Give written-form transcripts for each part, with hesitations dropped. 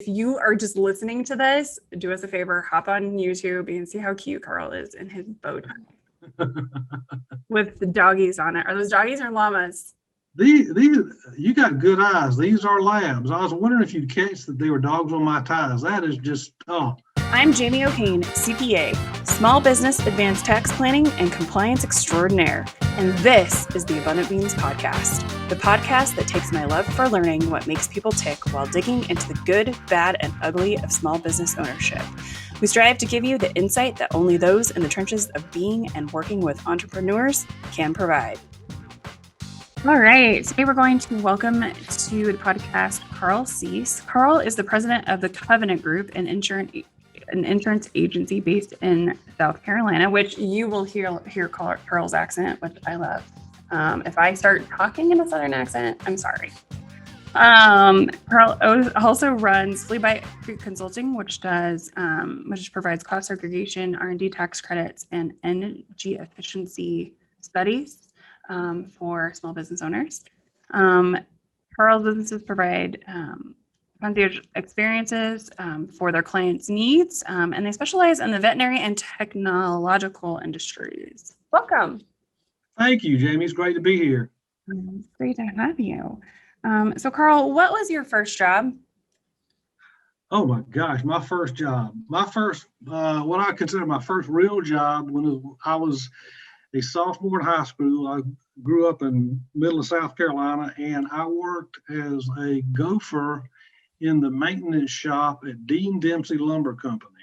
If you are just listening to this, do us a favor, hop on YouTube and see how cute Carl is in his bow tie with the doggies on it. Are those doggies or llamas? These, you got good eyes. These are labs. I was wondering if you'd catch that they were dogs on my ties. That is just, oh. I'm Jamie O'Kane, CPA, Small Business Advanced Tax Planning and Compliance Extraordinaire, and this is the Abundant Beans Podcast, the podcast that takes my love for learning what makes people tick while digging into the good, bad, and ugly of small business ownership. We strive to give you the insight that only those in the trenches of being and working with entrepreneurs can provide. All right, today we're going to welcome to the podcast Carl Cease. Carl is the president of the Covenant Group, an insurance agency based in South Carolina, which you will hear Carl's accent, which I love. If I start talking in a Southern accent, I'm sorry. Carl also runs Flea Bite Consulting, which provides cost segregation, R&D tax credits, and energy efficiency studies for small business owners. Carl's businesses provide concierge experiences for their clients' needs, and they specialize in the veterinary and technological industries. Welcome. Thank you, Jamie. It's great to be here. It's great to have you. So, Carl, what was your first job? Oh my gosh, my first job. What I consider my first real job when I was a sophomore in high school. I grew up in middle of South Carolina, and I worked as a gopher in the maintenance shop at Dean Dempsey Lumber Company.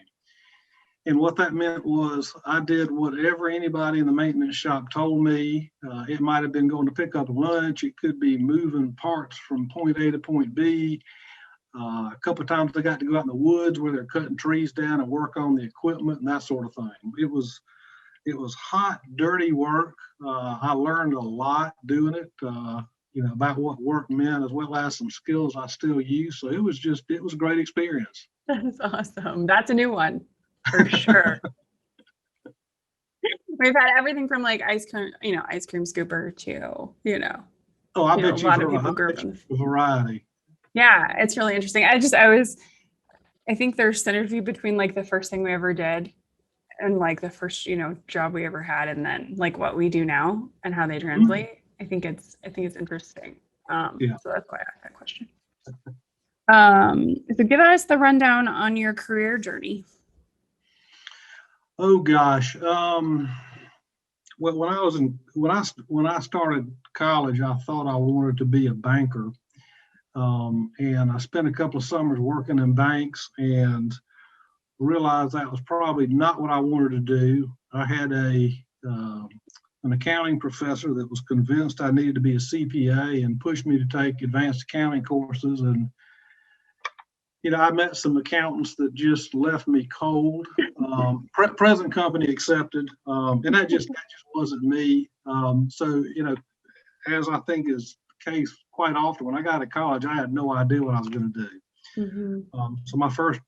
And what that meant was I did whatever anybody in the maintenance shop told me. It might have been going to pick up lunch. It could be moving parts from point A to point B. A couple of times I got to go out in the woods where they're cutting trees down and work on the equipment and that sort of thing. It was hot, dirty work. I learned a lot doing it. About what work meant, as well as some skills I still use. So it was a great experience. That's awesome. That's a new one for sure. We've had everything from like ice cream scooper to, Oh, I bet a lot of people grew up in a variety. Yeah, it's really interesting. I think there's synergy between like the first thing we ever did and like the first, job we ever had, and then like what we do now and how they translate. Mm-hmm. I think it's interesting. So that's why I asked that question. So give us the rundown on your career journey. Oh gosh. When I started college, I thought I wanted to be a banker. And I spent a couple of summers working in banks and realized that was probably not what I wanted to do. I had an accounting professor that was convinced I needed to be a CPA and pushed me to take advanced accounting courses. And, I met some accountants that just left me cold, present company accepted. And that just wasn't me. As I think is the case quite often, when I got to college, I had no idea what I was going to do. Mm-hmm. So my first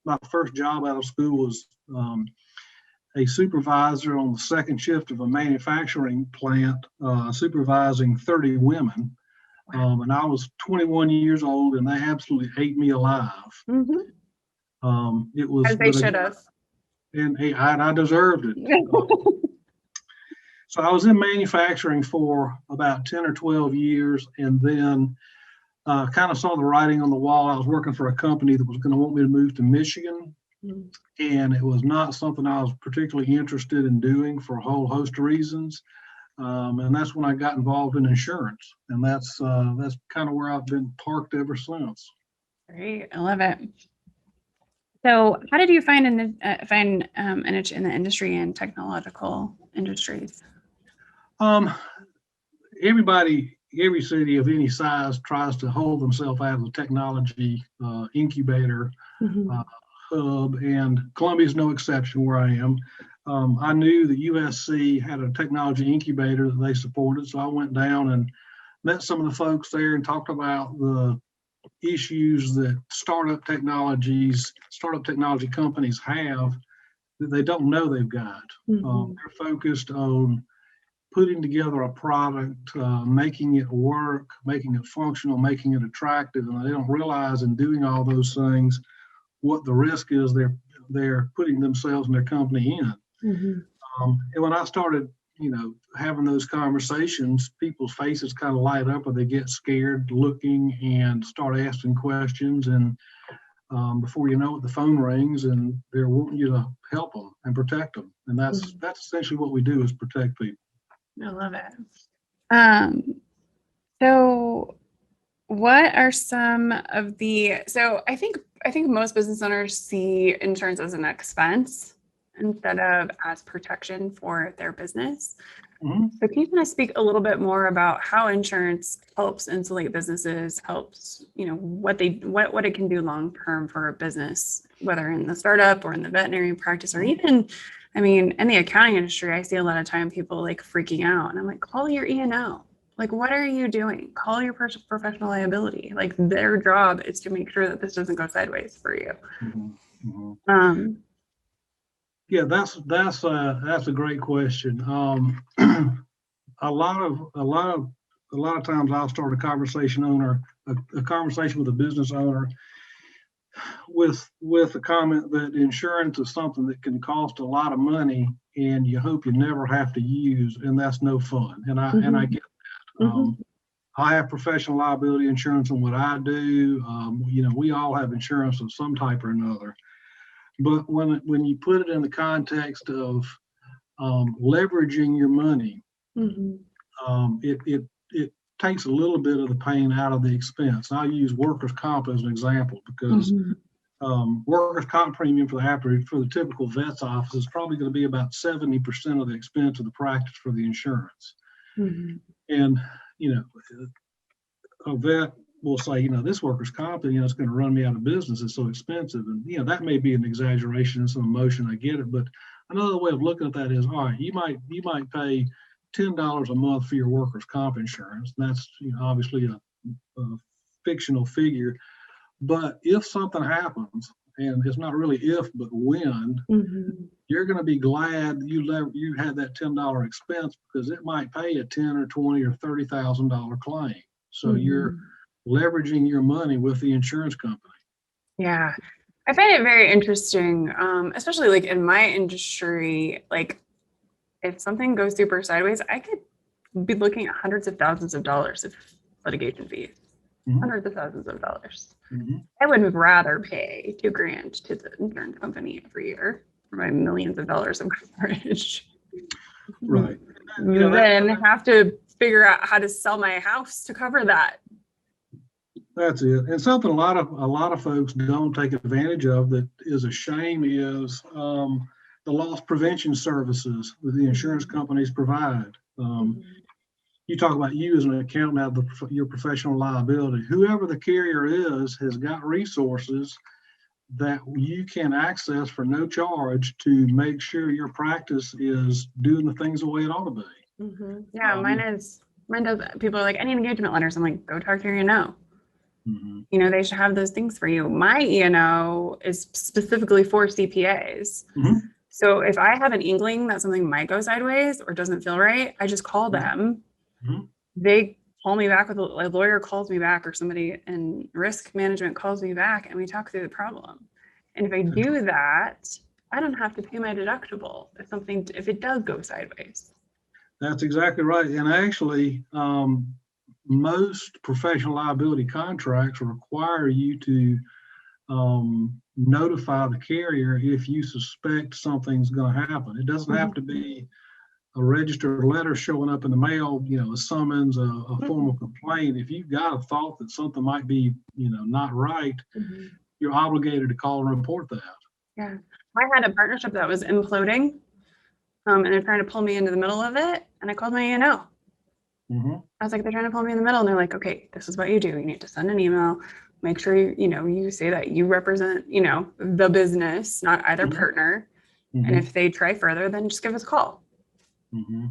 job out of school was a supervisor on the second shift of a manufacturing plant, supervising 30 women. And I was 21 years old, and they absolutely ate me alive. Mm-hmm. It was, as they should have. And I deserved it. So I was in manufacturing for about 10 or 12 years, and then kind of saw the writing on the wall. I was working for a company that was going to want me to move to Michigan. Mm-hmm. And it was not something I was particularly interested in doing for a whole host of reasons. And that's when I got involved in insurance. And that's kind of where I've been parked ever since. Great. I love it. So how did you find an niche in the industry and technological industries? Every city of any size tries to hold themselves out of a technology incubator. Mm-hmm. Hub, and Columbia is no exception where I am. I knew that USC had a technology incubator that they supported, so I went down and met some of the folks there and talked about the issues that startup technology companies have that they don't know they've got. Mm-hmm. They're focused on putting together a product, making it work, making it functional, making it attractive, and they don't realize in doing all those things what the risk is they're putting themselves and their company in. And when I started, having those conversations, people's faces kind of light up, or they get scared looking and start asking questions. And before you know it, the phone rings and they're wanting you to help them and protect them. And that's essentially what we do, is protect people. I love it. So what are some of so I think most business owners see insurance as an expense instead of as protection for their business. So can you kind of speak a little bit more about how insurance helps insulate businesses, helps, what it can do long-term for a business, whether in the startup or in the veterinary practice, or even, in the accounting industry, I see a lot of time people like freaking out, and I'm like, call your E&O. Like, what are you doing? Call your professional liability. Like, their job is to make sure that this doesn't go sideways for you. Yeah, that's a great question. A lot of times I'll start a conversation with a business owner with a comment that insurance is something that can cost a lot of money and you hope you never have to use, and that's no fun. And I get that. I have professional liability insurance in what I do. We all have insurance of some type or another. But when you put it in the context of leveraging your money, it takes a little bit of the pain out of the expense. I'll use workers' comp as an example, because workers' comp premium for the typical vet's office is probably going to be about 70% of the expense of the practice for the insurance. And a vet will say, this workers' comp, it's going to run me out of business. It's so expensive. And, that may be an exaggeration and some emotion. I get it. But another way of looking at that is, all right, you might pay $10 a month for your workers' comp insurance. That's obviously a fictional figure. But if something happens, and it's not really if, but when, you're going to be glad you had that $10 expense, because it might pay a $10 or $20 or $30,000 claim. So you're leveraging your money with the insurance company. Yeah, I find it very interesting, especially like in my industry. Like, if something goes super sideways, I could be looking at hundreds of thousands of dollars of litigation fees. Hundreds of thousands of dollars. I would rather pay $2,000 to the insurance company every year for my millions of dollars of coverage, right? Then have to figure out how to sell my house to cover that. That's it. And something a lot of folks don't take advantage of that is a shame is the loss prevention services that the insurance companies provide. You talk about you as an accountant have your professional liability. Whoever the carrier is has got resources that you can access for no charge to make sure your practice is doing the things the way it ought to be. Yeah, mine does. People are like, I need engagement letters. I'm like, go talk to your E&O. They should have those things for you. My E&O is specifically for CPAs. So if I have an inkling that something might go sideways or doesn't feel right, I just call them. They call me back with a lawyer calls me back, or somebody in risk management calls me back, and we talk through the problem. And if I do that, I don't have to pay my deductible if it does go sideways. That's exactly right. And actually, most professional liability contracts require you to notify the carrier if you suspect something's going to happen. It doesn't have to be a registered letter showing up in the mail, a summons, a formal complaint. If you've got a thought that something might be, not right, you're obligated to call and report that. Yeah. I had a partnership that was imploding, and they're trying to pull me into the middle of it. And I called my E&O. I was like, they're trying to pull me in the middle. And they're like, okay, this is what you do. You need to send an email. Make sure you say that you represent, the business, not either partner. And if they try further, then just give us a call.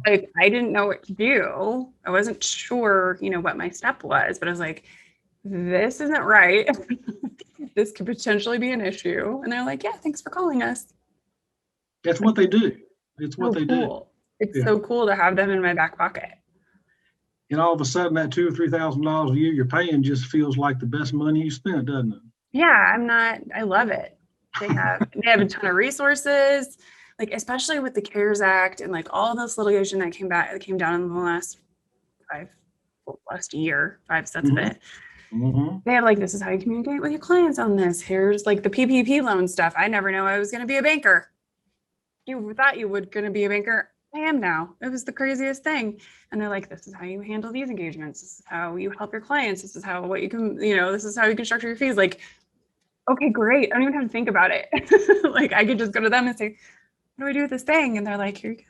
Like, I didn't know what to do. I wasn't sure, what my step was, but I was like, this isn't right. This could potentially be an issue. And they're like, yeah, thanks for calling us. That's what they do. It's what they do. It's so cool to have them in my back pocket. And all of a sudden, that $2,000 or $3,000 a year you're paying just feels like the best money you spent, doesn't it? Yeah, I love it. They have a ton of resources, like especially with the CARES Act and like all this litigation that came down in the last year, 5 cents of it. They have like, this is how you communicate with your clients on this. Here's like the PPP loan stuff. I never know I was going to be a banker. You thought you would going to be a banker. I am now. It was the craziest thing. And they're like, this is how you handle these engagements. This is how you help your clients. This is how this is how you can structure your fees. Like, okay, great. I don't even have to think about it. Like I could just go to them and say, what do I do with this thing? And they're like, here you go.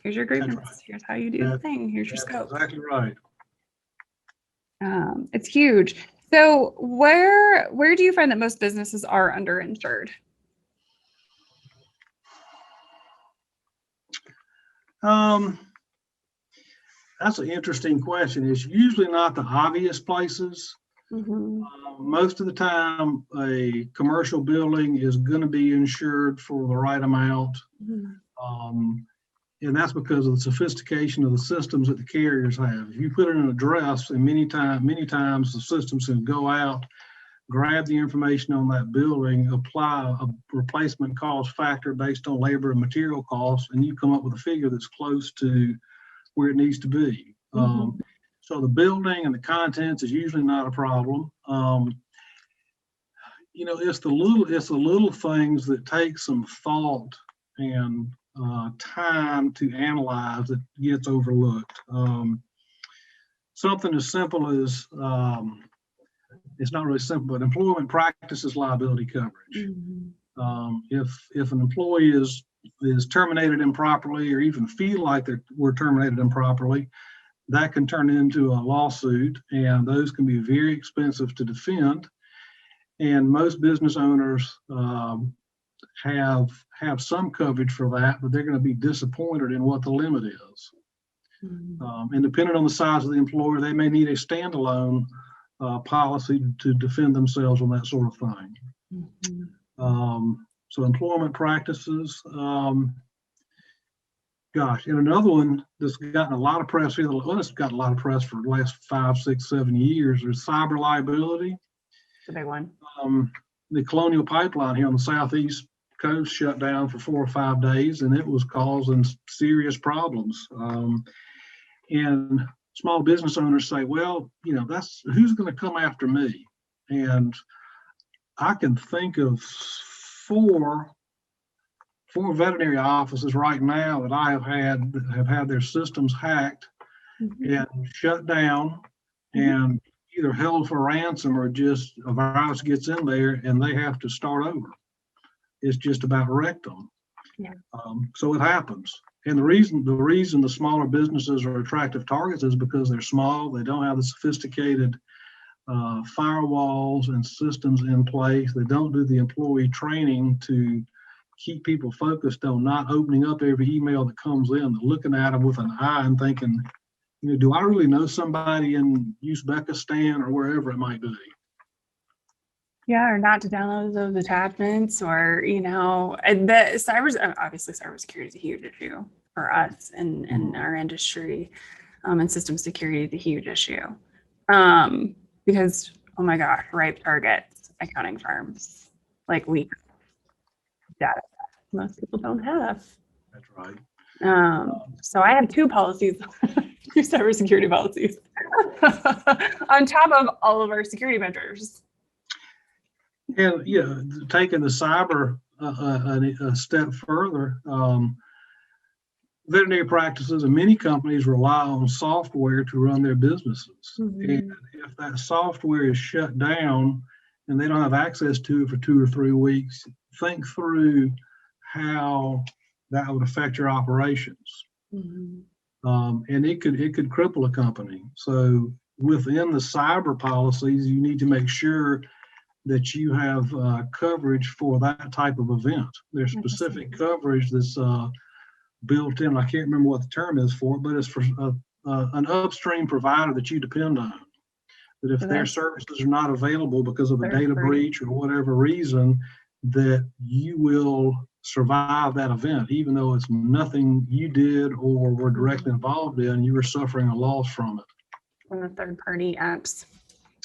Here's your grievance. Right. Here's how you do the thing. Here's your scope. Exactly right. It's huge. So where do you find that most businesses are underinsured? That's an interesting question. It's usually not the obvious places. Most of the time, a commercial building is going to be insured for the right amount. And that's because of the sophistication of the systems that the carriers have. If you put in an address, and many times the systems can go out, grab the information on that building, apply a replacement cost factor based on labor and material costs, and you come up with a figure that's close to where it needs to be. So the building and the contents is usually not a problem. It's the little things that take some thought and time to analyze that gets overlooked. Something as simple as it's not really simple, but employment practices liability coverage. If an employee is terminated improperly, or even feel like they were terminated improperly, that can turn into a lawsuit, and those can be very expensive to defend. And most business owners have some coverage for that, but they're going to be disappointed in what the limit is. And depending on the size of the employer, they may need a standalone policy to defend themselves on that sort of thing. So employment practices, and another one that's gotten a lot of press here, it's gotten a lot of press for the last 5, 6, 7 years, is cyber liability. It's a big one. The Colonial Pipeline here on the southeast coast shut down for 4 or 5 days, and it was causing serious problems. And small business owners say, well, that's who's going to come after me? And I can think of four veterinary offices right now that I have had their systems hacked and shut down and either held for ransom, or just a virus gets in there and they have to start over. It's just about wrecked them. So it happens. And the reason the smaller businesses are attractive targets is because they're small. They don't have the sophisticated firewalls and systems in place. They don't do the employee training to keep people focused on not opening up every email that comes in, looking at them with an eye and thinking, do I really know somebody in Uzbekistan or wherever it might be? Yeah, or not to download those attachments, or obviously cybersecurity is a huge issue for us and our industry, and system security is a huge issue, because oh my gosh, ripe targets, accounting firms, like we data most people don't have. That's right. So I have 2 policies, 2 cybersecurity policies on top of all of our security measures. And taking the cyber a step further, veterinary practices and many companies rely on software to run their businesses. And if that software is shut down and they don't have access to it for 2 or 3 weeks, think through how that would affect your operations. And it could cripple a company. So within the cyber policies, you need to make sure that you have coverage for that type of event. There's specific coverage that's built in. I can't remember what the term is for it, but it's for an upstream provider that you depend on. That if their services are not available because of a data breach or whatever reason, that you will survive that event, even though it's nothing you did or were directly involved in. You were suffering a loss from it. From the third-party apps.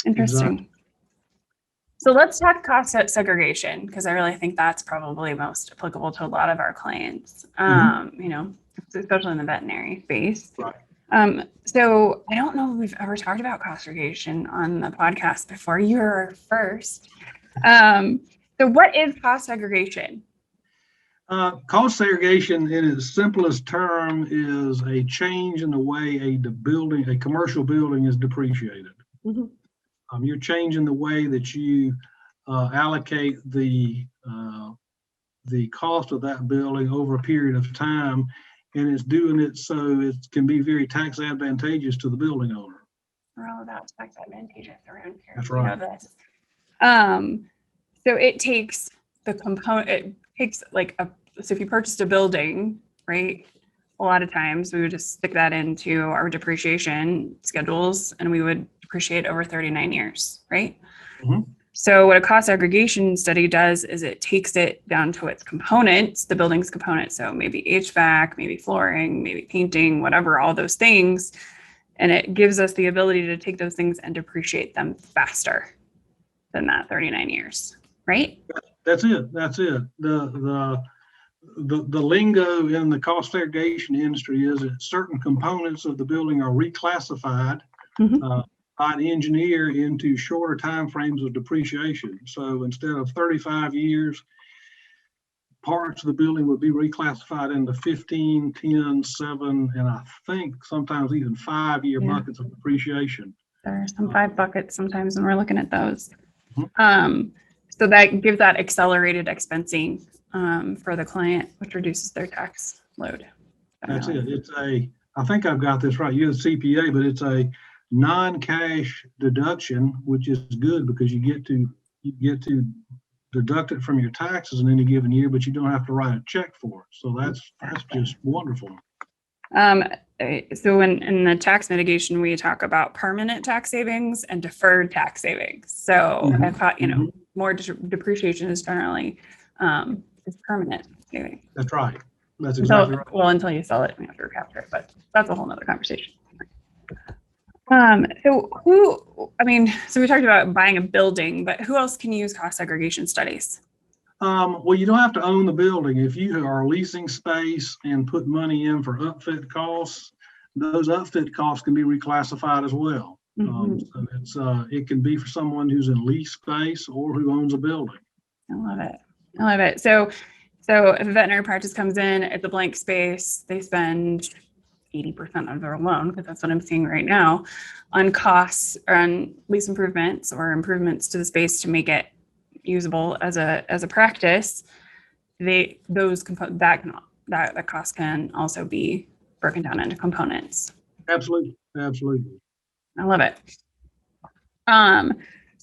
Interesting. Exactly. So let's talk cost segregation, because I really think that's probably most applicable to a lot of our clients, you know, especially in the veterinary space. Right. So I don't know if we've ever talked about cost segregation on the podcast before. You're first. So what is cost segregation? Cost segregation, in its simplest term, is a change in the way a commercial building is depreciated. Mm-hmm. You're changing the way that you allocate the cost of that building over a period of time, and it's doing it so it can be very tax advantageous to the building owner. We're all about tax advantageous around here. That's right. You know this. So it takes the component. It takes so if you purchased a building, right? A lot of times we would just stick that into our depreciation schedules, and we would depreciate over 39 years, right? Mm-hmm. So what a cost segregation study does is it takes it down to its components, the building's components. So maybe HVAC, maybe flooring, maybe painting, whatever, all those things. And it gives us the ability to take those things and depreciate them faster than that 39 years, right? That's it. The lingo in the cost segregation industry is that certain components of the building are reclassified by an engineer into shorter time frames of depreciation. So instead of 35 years, parts of the building would be reclassified into 15, 10, 7, and I think sometimes even 5-year buckets of depreciation. There are some 5 buckets sometimes when we're looking at those. So that gives that accelerated expensing for the client, which reduces their tax load. That's it. I think I've got this right. You're the CPA, but it's a non-cash deduction, which is good because you get to deduct it from your taxes in any given year, but you don't have to write a check for it. So that's just wonderful. So in the tax mitigation, we talk about permanent tax savings and deferred tax savings. So I thought, more depreciation is generally is permanent savings. That's right. That's exactly right. Well, until you sell it, you have to recapture it, but that's a whole nother conversation. So we talked about buying a building, but who else can use cost segregation studies? Well, you don't have to own the building. If you are leasing space and put money in for upfit costs, those upfit costs can be reclassified as well. So it can be for someone who's in lease space or who owns a building. I love it. So if a veterinary practice comes in, it's a blank space, they spend 80% of their loan, because that's what I'm seeing right now, on costs or on lease improvements or improvements to the space to make it usable as a practice. That cost can also be broken down into components. Absolutely. I love it.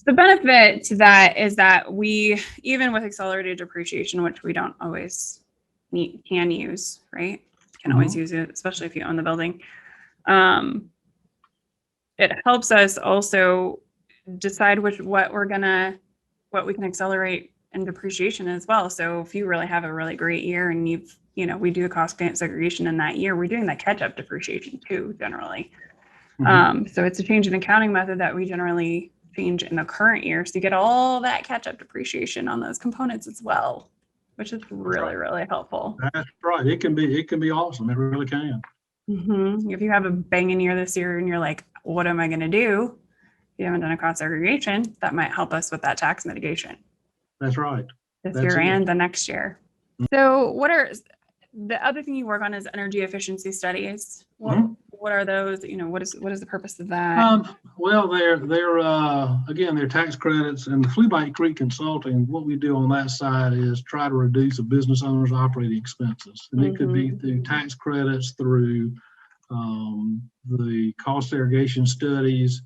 The benefit to that is that we, even with accelerated depreciation, which we don't always can use, right? Can always use it, especially if you own the building. It helps us also decide what we can accelerate in depreciation as well. So if you really have a really great year and we do the cost segregation in that year, we're doing that catch-up depreciation too, generally. So it's a change in accounting method that we generally change in the current year. So you get all that catch-up depreciation on those components as well, which is really, really helpful. That's right. It can be awesome. It really can. If you have a banging year this year and you're like, what am I going to do? You haven't done a cost segregation, that might help us with that tax mitigation. That's right. This year and the next year. So what are the other thing you work on is energy efficiency studies. What are those? What is the purpose of that? Well, they're tax credits, and the Flea Bite Creek Consulting, what we do on that side is try to reduce a business owner's operating expenses. And it could be through tax credits, through the cost segregation studies.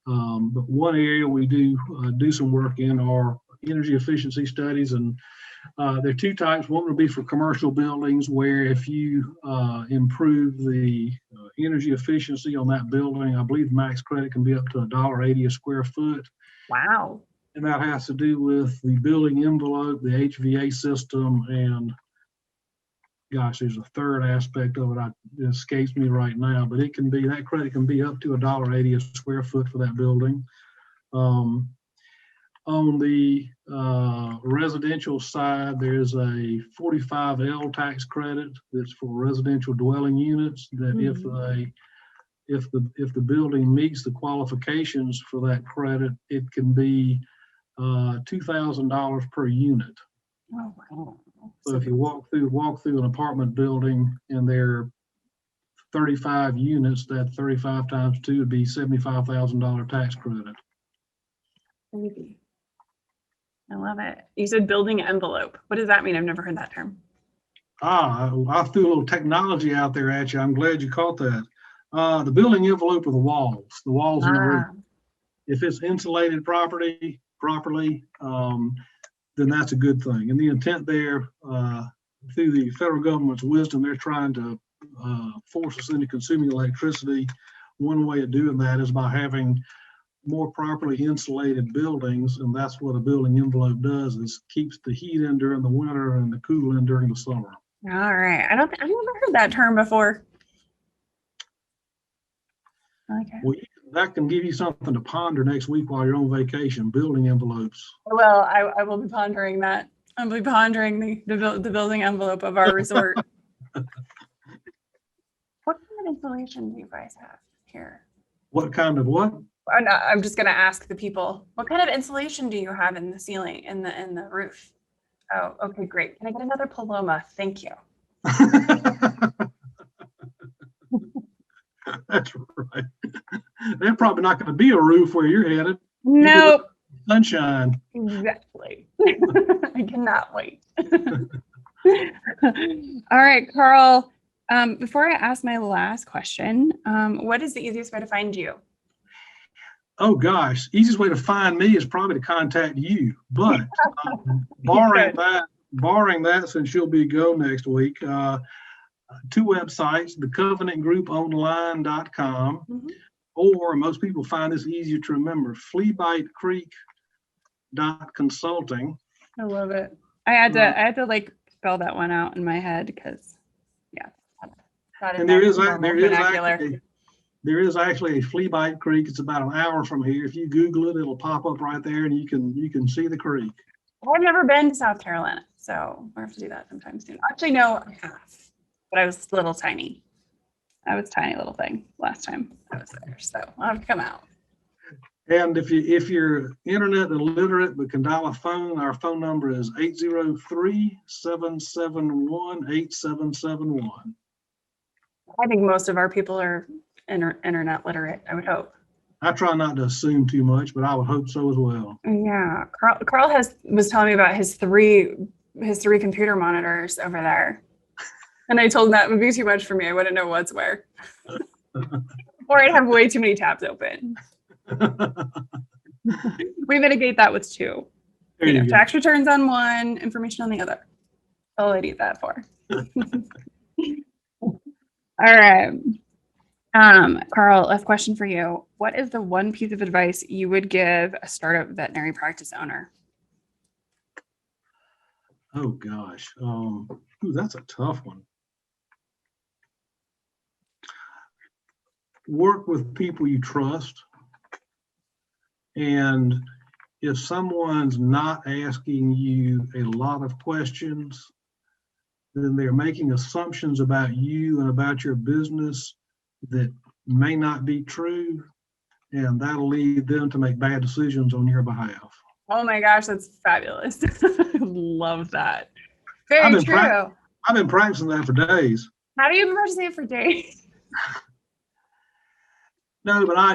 But one area we do some work in are energy efficiency studies, and there are 2 types. One would be for commercial buildings, where if you improve the energy efficiency on that building, I believe max credit can be up to $1.80 a square foot. Wow. And that has to do with the building envelope, the HVA system, and gosh, there's a third aspect of it. It escapes me right now, but that credit can be up to $1.80 a square foot for that building. On the residential side, there's a 45L tax credit that's for residential dwelling units that if the building meets the qualifications for that credit, it can be $2,000 per unit. Oh, wow. So if you walk through an apartment building and there are 35 units, that 35 times 2 would be $75,000 tax credit. Maybe. I love it. You said building envelope. What does that mean? I've never heard that term. I threw a little technology out there at you. I'm glad you caught that. The building envelope are the walls in the roof. If it's insulated properly, then that's a good thing. And the intent there, through the federal government's wisdom, they're trying to force us into consuming electricity. One way of doing that is by having more properly insulated buildings, and that's what a building envelope does, is keeps the heat in during the winter and the cool in during the summer. All right. I've never heard that term before. Okay. Well, that can give you something to ponder next week while you're on vacation, building envelopes. Well, I will be pondering that. I'll be pondering the building envelope of our resort. What kind of insulation do you guys have here? What kind of what? I'm just going to ask the people. What kind of insulation do you have in the ceiling, in the roof? Oh, okay, great. Can I get another Paloma? Thank you. That's right. They're probably not going to be a roof where you're headed. Nope. Sunshine. Exactly. I cannot wait. All right, Carl. Before I ask my last question, what is the easiest way to find you? Oh gosh, easiest way to find me is probably to contact you. But barring that, since you'll be go next week, 2 websites: the covenantgrouponline.com, or most people find this easier to remember, fleabitecreek.consulting. I love it. I had to like spell that one out in my head because, yeah. And there is actually a Flea Bite Creek. It's about an hour from here. If you Google it, it'll pop up right there, and you can see the creek. I've never been to South Carolina, so I have to do that sometime soon. Actually, no, I have, but I was little tiny. I was a tiny little thing last time I was there, so I'll have to come out. And if you're internet illiterate but can dial a phone, our phone number is 803-771-8771. I think most of our people are internet literate, I would hope. I try not to assume too much, but I would hope so as well. Yeah, Carl was telling me about his three computer monitors over there, and I told him that would be too much for me. I wouldn't know what's where, or I'd have way too many tabs open. We mitigate that with 2. Tax returns on one, information on the other. That's all I need that for. All right. Carl, a question for you. What is the one piece of advice you would give a startup veterinary practice owner? Oh gosh. That's a tough one. Work with people you trust. And if someone's not asking you a lot of questions, then they're making assumptions about you and about your business that may not be true, and that'll lead them to make bad decisions on your behalf. Oh my gosh, that's fabulous. I love that. Very true. I've been practicing that for days. How do you practice it for days? No, but I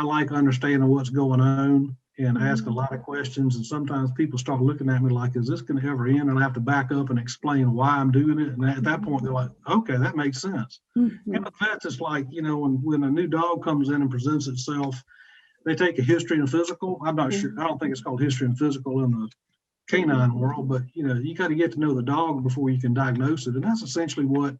like understanding what's going on and ask a lot of questions. And sometimes people start looking at me like, is this going to ever end? And I have to back up and explain why I'm doing it. And at that point, they're like, okay, that makes sense. And with vets, it's like, when a new dog comes in and presents itself, they take a history and physical. I'm not sure. I don't think it's called history and physical in the canine world, but you got to get to know the dog before you can diagnose it. And that's essentially what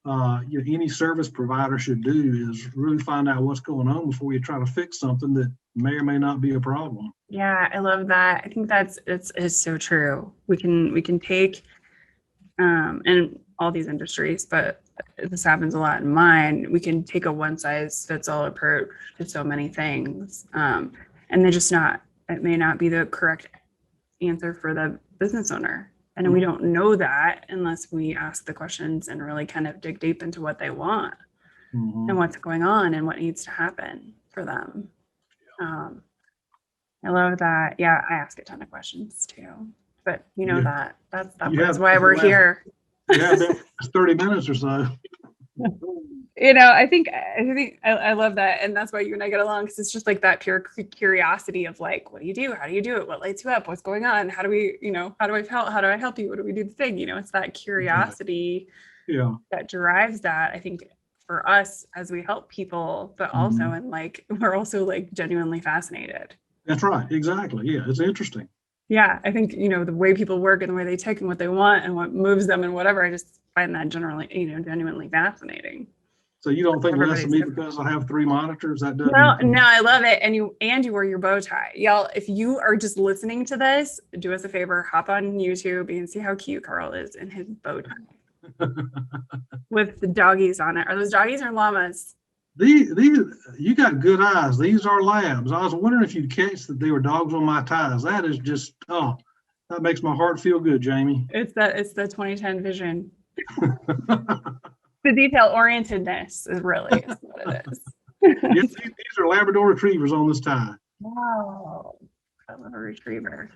any service provider should do, is really find out what's going on before you try to fix something that may or may not be a problem. Yeah, I love that. I think it's so true. We can take in all these industries, but this happens a lot in mine, we can take a one size fits all approach to so many things. And it may not be the correct answer for the business owner. And we don't know that unless we ask the questions and really kind of dig deep into what they want and what's going on and what needs to happen for them. I love that. Yeah, I ask a ton of questions too, but that's why we're here. Yeah, been 30 minutes or so. I think I love that. And that's why you and I get along, because it's just like that pure curiosity of like, what do you do? How do you do it? What lights you up? What's going on? How do we, how do I help you? What do we do the thing? It's that curiosity that drives that, I think, for us as we help people, but also, and like, we're also like genuinely fascinated. That's right. Exactly. Yeah. It's interesting. Yeah. I think, the way people work and the way they tick and what they want and what moves them and whatever, I just find that generally, genuinely fascinating. So you don't think less of me because I have 3 monitors? That doesn't. No, I love it. And you wear your bow tie. Y'all, if you are just listening to this, do us a favor, hop on YouTube and see how cute Carl is in his bow tie with the doggies on it. Are those doggies or llamas? These, you got good eyes. These are labs. I was wondering if you'd catch that they were dogs on my ties. That is just, that makes my heart feel good, Jamie. It's the 2010 vision. The detail-orientedness is what it is. Yes, these are Labrador retrievers on this tie. Wow. I love a retriever.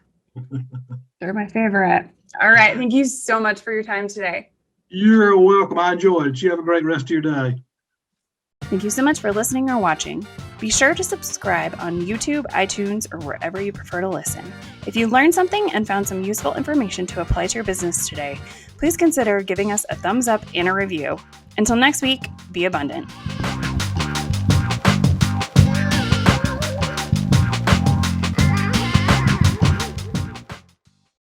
They're my favorite. All right. Thank you so much for your time today. You're welcome. I enjoyed it. You have a great rest of your day. Thank you so much for listening or watching. Be sure to subscribe on YouTube, iTunes, or wherever you prefer to listen. If you learned something and found some useful information to apply to your business today, please consider giving us a thumbs up and a review. Until next week, be abundant.